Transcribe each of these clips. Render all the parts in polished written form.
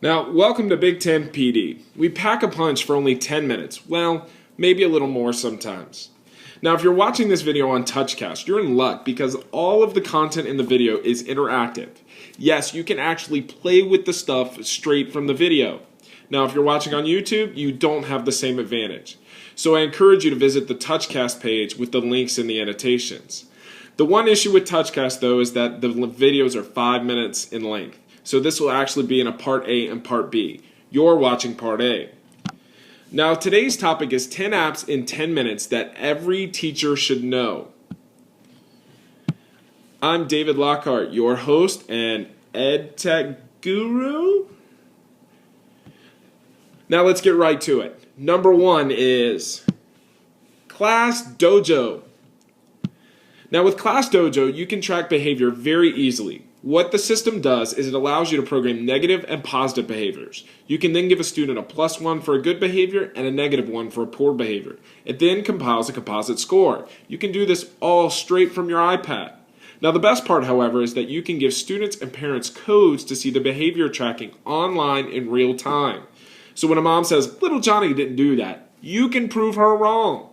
Now, welcome to Big 10 PD. We pack a punch for only 10 minutes. Well, maybe a little more sometimes. Now, if you're watching this video on Touchcast, you're in luck because all of the content in the video is interactive. Yes, you can actually play with the stuff straight from the video. Now, if you're watching on YouTube, you don't have the same advantage. So I encourage you to visit the Touchcast page with the links in the annotations. The one issue with Touchcast, though, is that the videos are 5 minutes in length. So this will actually be in a Part A and Part B. You're watching Part A. Now, today's topic is 10 apps in 10 minutes that every teacher should know. I'm David Lockhart, your host and EdTech guru. Now let's get right to it. Number one is Class Dojo. Now with Class Dojo, you can track behavior very easily. What the system does is it allows you to program negative and positive behaviors. You can then give a student a +1 for a good behavior and a -1 for a poor behavior. It then compiles a composite score. You can do this all straight from your iPad. Now the best part, however, is that you can give students and parents codes to see the behavior tracking online in real time. So when a mom says, "Little Johnny didn't do that," you can prove her wrong.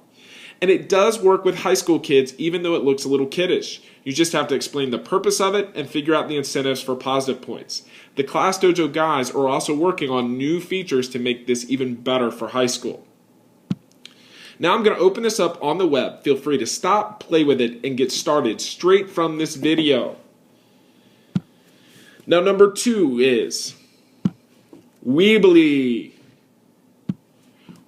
And it does work with high school kids even though it looks a little kiddish. You just have to explain the purpose of it and figure out the incentives for positive points. The Class Dojo guys are also working on new features to make this even better for high school. Now I'm going to open this up on the web. Feel free to stop, play with it, and get started straight from this video. Now number 2 is Weebly.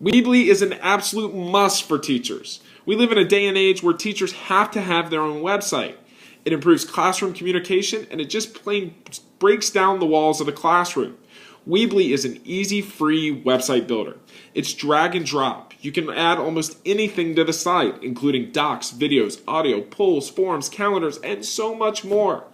Weebly is an absolute must for teachers. We live in a day and age where teachers have to have their own website. It improves classroom communication and it just plain breaks down the walls of the classroom. Weebly is an easy, free website builder. It's drag and drop. You can add almost anything to the site, including docs, videos, audio, polls, forums, calendars, and so much more.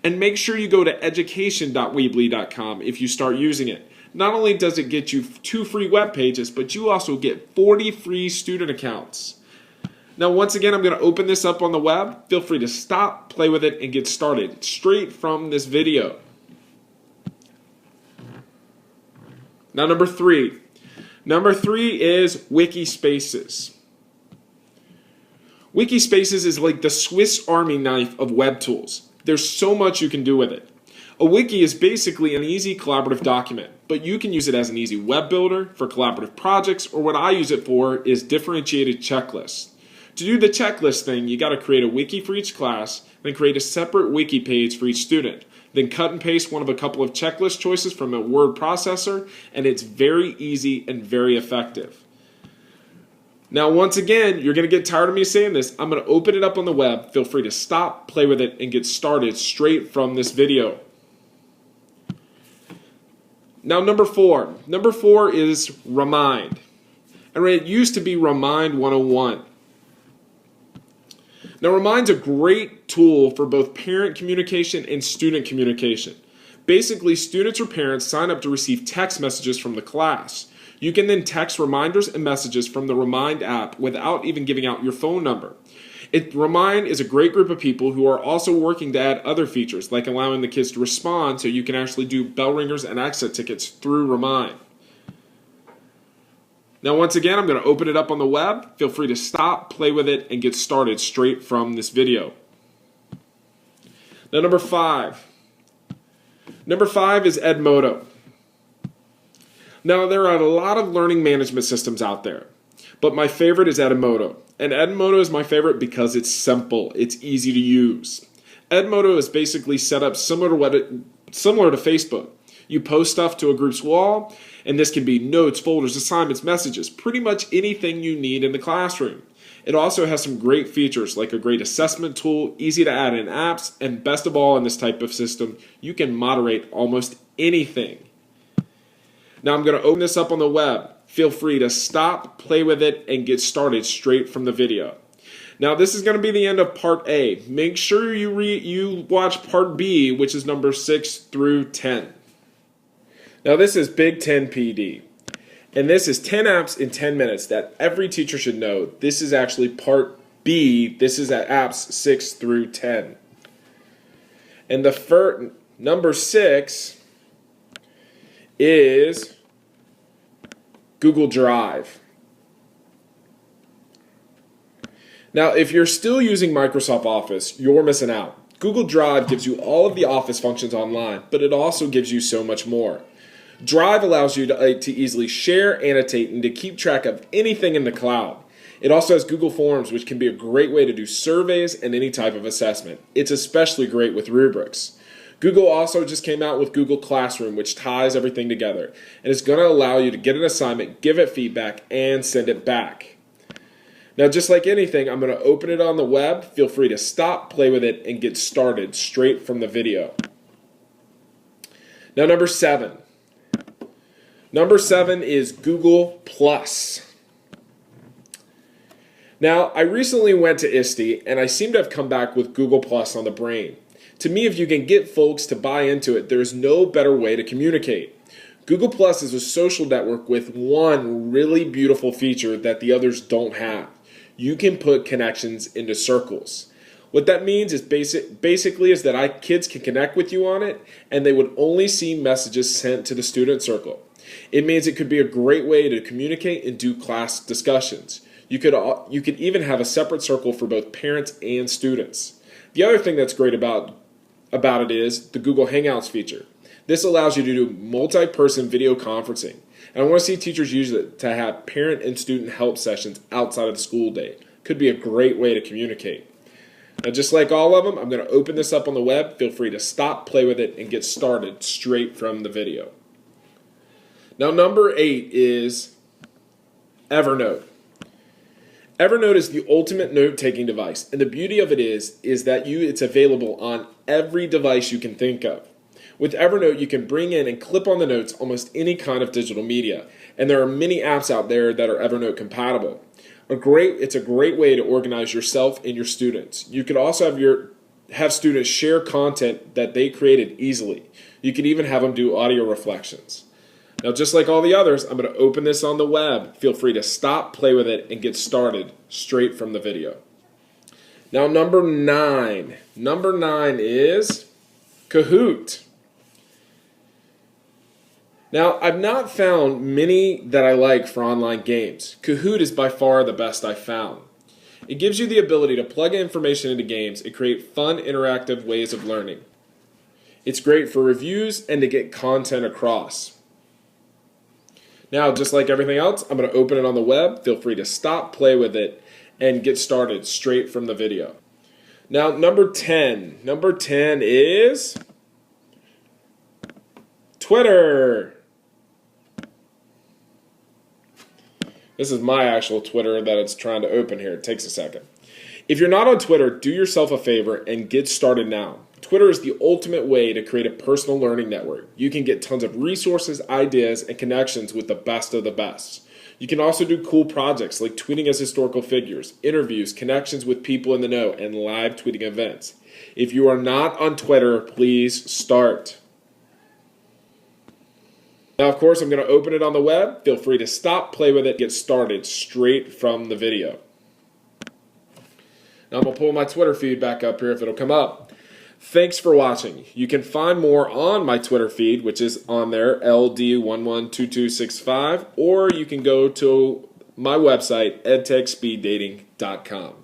And make sure you go to education.weebly.com if you start using it. Not only does it get you 2 free web pages, but you also get 40 free student accounts. Now, once again, I'm going to open this up on the web. Feel free to stop, play with it, and get started straight from this video. Now, number 3. Number 3 is Wikispaces. Wikispaces is like the Swiss Army knife of web tools. There's so much you can do with it. A wiki is basically an easy collaborative document, but you can use it as an easy web builder for collaborative projects, or what I use it for is differentiated checklists. To do the checklist thing, you got to create a wiki for each class, then create a separate wiki page for each student. Then cut and paste one of a couple of checklist choices from a word processor, and it's very easy and very effective. Now, once again, you're going to get tired of me saying this. I'm going to open it up on the web. Feel free to stop, play with it, and get started straight from this video. Now, number 4. Number 4 is Remind. And it used to be Remind 101. Now, Remind's a great tool for both parent communication and student communication. Basically, students or parents sign up to receive text messages from the class. You can then text reminders and messages from the Remind app without even giving out your phone number. Remind is a great group of people who are also working to add other features, like allowing the kids to respond so you can actually do bell ringers and exit tickets through Remind. Now, once again, I'm going to open it up on the web. Feel free to stop, play with it, and get started straight from this video. Now, number 5. Number 5 is Edmodo. Now, there are a lot of learning management systems out there, but my favorite is Edmodo. And Edmodo is my favorite because it's simple, it's easy to use. Edmodo is basically set up similar to Facebook. You post stuff to a group's wall, and this can be notes, folders, assignments, messages, pretty much anything you need in the classroom. It also has some great features like a great assessment tool, easy to add in apps, and best of all in this type of system, you can moderate almost anything. Now I'm going to open this up on the web. Feel free to stop, play with it, and get started straight from the video. Now this is going to be the end of Part A. Make sure you watch Part B, which is number 6 through 10. Now this is Big 10 PD. And this is 10 apps in 10 minutes that every teacher should know. This is actually Part B. This is at apps 6 through 10. And the number 6 is Google Drive. Now, if you're still using Microsoft Office, you're missing out. Google Drive gives you all of the Office functions online, but it also gives you so much more. Drive allows you to easily share, annotate, and to keep track of anything in the cloud. It also has Google Forms, which can be a great way to do surveys and any type of assessment. It's especially great with rubrics. Google also just came out with Google Classroom, which ties everything together, and it's going to allow you to get an assignment, give it feedback, and send it back. Now, just like anything, I'm going to open it on the web. Feel free to stop, play with it, and get started straight from the video. Now, number 7. Number 7 is Google+. Now, I recently went to ISTE, and I seem to have come back with Google+ on the brain. To me, if you can get folks to buy into it, there's no better way to communicate. Google+ is a social network with one really beautiful feature that the others don't have. You can put connections into circles. What that means is basically is that kids can connect with you on it, and they would only see messages sent to the student circle. It means it could be a great way to communicate and do class discussions. You could even have a separate circle for both parents and students. The other thing that's great about it is the Google Hangouts feature. This allows you to do multi-person video conferencing. And I want to see teachers use it to have parent and student help sessions outside of the school day. Could be a great way to communicate. Now, just like all of them, I'm going to open this up on the web. Feel free to stop, play with it, and get started straight from the video. Now, number 8 is Evernote. Evernote is the ultimate note-taking device, and the beauty of it is that it's available on every device you can think of. With Evernote, you can bring in and clip on the notes almost any kind of digital media, and there are many apps out there that are Evernote compatible. It's a great way to organize yourself and your students. You could also have students share content that they created easily. You can even have them do audio reflections. Now, just like all the others, I'm going to open this on the web. Feel free to stop, play with it, and get started straight from the video. Now, number 9. Number 9 is Kahoot. Now, I've not found many that I like for online games. Kahoot is by far the best I've found. It gives you the ability to plug information into games and create fun, interactive ways of learning. It's great for reviews and to get content across. Now, just like everything else, I'm going to open it on the web. Feel free to stop, play with it, and get started straight from the video. Now, number 10. Number 10 is Twitter. This is my actual Twitter that it's trying to open here. It takes a second. If you're not on Twitter, do yourself a favor and get started now. Twitter is the ultimate way to create a personal learning network. You can get tons of resources, ideas, and connections with the best of the best. You can also do cool projects like tweeting as historical figures, interviews, connections with people in the know, and live tweeting events. If you are not on Twitter, please start. Now, of course, I'm going to open it on the web. Feel free to stop, play with it, get started straight from the video. Now, I'm going to pull my Twitter feed back up here if it'll come up. Thanks for watching. You can find more on my Twitter feed, which is on there, LD112265, or you can go to my website, edtechspeeddating.com.